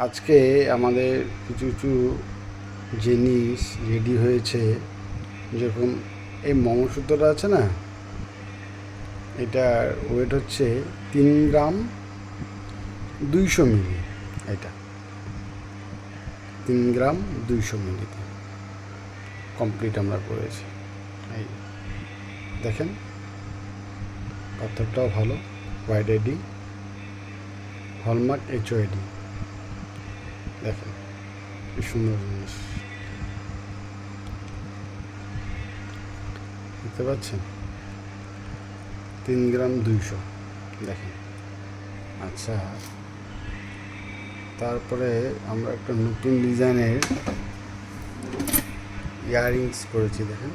আজকে আমাদের কিছু কিছু জিনিস রেডি হয়েছে। যেরকম এই মঙ্গলসূত্রটা আছে না, এটার ওয়েট হচ্ছে 3 গ্রাম 200 মিলি। এটা 3 গ্রাম 200 মিলিতে কমপ্লিট আমরা করেছি। এই দেখেন, পাথরটাও ভালো, হোয়াইট আইডি, হলমার্ক HOID। দেখেন কি সুন্দর জিনিস, দেখতে পাচ্ছেন? 3 গ্রাম 200, দেখেন। আচ্ছা, তারপরে আমরা একটা নতুন ডিজাইনের ইয়াররিংস করেছি। দেখেন,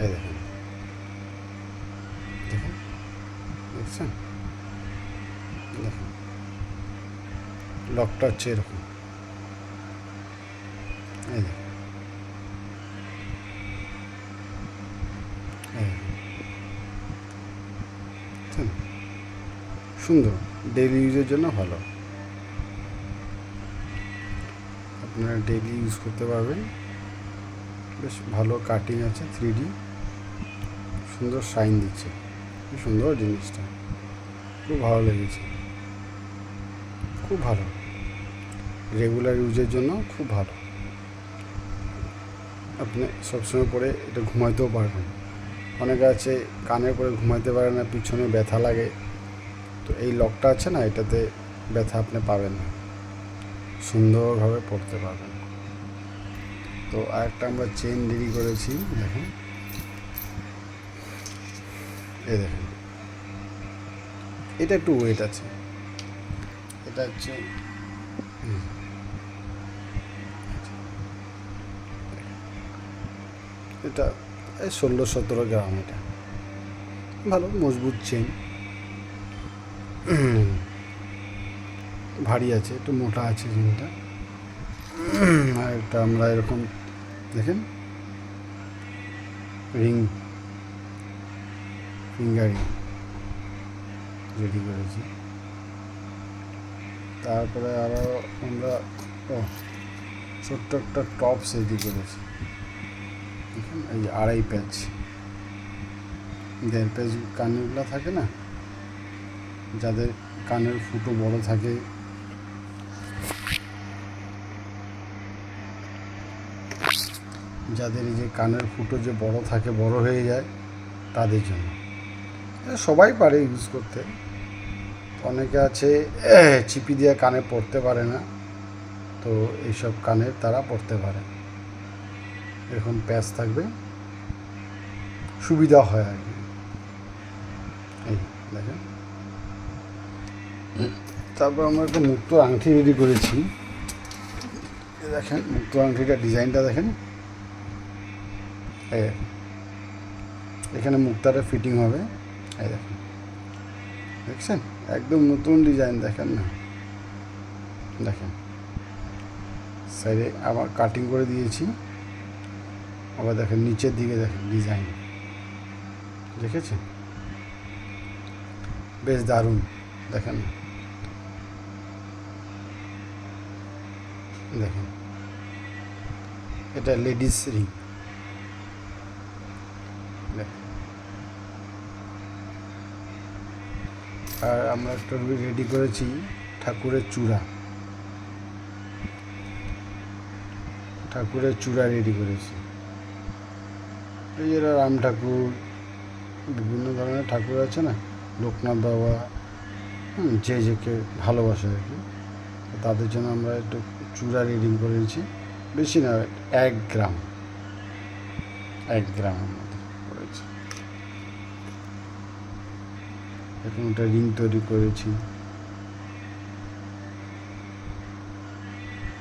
এই দেখেন, দেখেন, দেখছেন? দেখেন, লকটা হচ্ছে এরকম। এই দেখেন, সুন্দর, ডেইলি ইউজের জন্য ভালো। আপনারা ডেইলি ইউজ করতে পারবেন। বেশ ভালো কাটিং আছে, 3D, সুন্দর শাইন দিচ্ছে। খুব সুন্দর জিনিসটা, খুব ভালো লেগেছে, খুব ভালো। রেগুলার ইউজের জন্য খুব ভালো। আপনি সবসময় পরে এটা ঘুমাইতেও পারবেন। অনেকে আছে কানের পরে ঘুমাইতে পারে না, পিছনে ব্যথা লাগে। তো এই লকটা আছে না, এটাতে ব্যথা আপনি পাবেন না, সুন্দরভাবে পড়তে পারবেন। তো আরেকটা আমরা চেন রেডি করেছি। দেখেন, এই দেখেন, এটা একটু ওয়েট আছে। এটা হচ্ছে এটা 16-17 গ্রাম। এটা ভালো মজবুত চেন, ভারী আছে, একটু মোটা আছে চেনটা। আর একটা আমরা এরকম দেখেন রিং, ফিঙ্গারিং রেডি করেছি। তারপরে আরও আমরা ছোট্ট একটা টপস রেডি করেছি। দেখেন, এই 2.5 প্যাচ, 1.5 প্যাচ কানেরগুলো থাকে না, যাদের কানের ফুটো বড় থাকে, যাদের এই যে কানের ফুটো যে বড় থাকে, বড় হয়ে যায়, তাদের জন্য। সবাই পারে ইউজ করতে। অনেকে আছে চিপি দিয়ে কানে পড়তে পারে না, তো এইসব কানের তারা পড়তে পারে। এরকম প্যাচ থাকবে, সুবিধা হয় আর কি। এই দেখেন, তারপর আমরা একটা মুক্ত আংটি রেডি করেছি। দেখেন মুক্ত আংটিটার ডিজাইনটা দেখেন। এখানে মুক্তাটা ফিটিং হবে। এই দেখেন, দেখছেন? একদম নতুন ডিজাইন, দেখেন না? দেখেন, সাইডে আবার কাটিং করে দিয়েছি। আবার দেখেন নিচের দিকে, দেখেন ডিজাইন, দেখেছেন? বেশ দারুণ, দেখেন, দেখেন, এটা লেডিস রিং। দেখেন, আর আমরা একটা রেডি করেছি ঠাকুরের চূড়া। ঠাকুরের চূড়া রেডি করেছি। এই যে রাম ঠাকুর, বিভিন্ন ধরনের ঠাকুর আছে না, লোকনাথ বাবা, যে যেকে ভালোবাসে আর কি, তাদের জন্য আমরা একটু চূড়া রেডি করেছি। বেশি না, 1 গ্রাম, 1 গ্রাম আমাদের করেছি। এখন ওটা রিং তৈরি করেছি।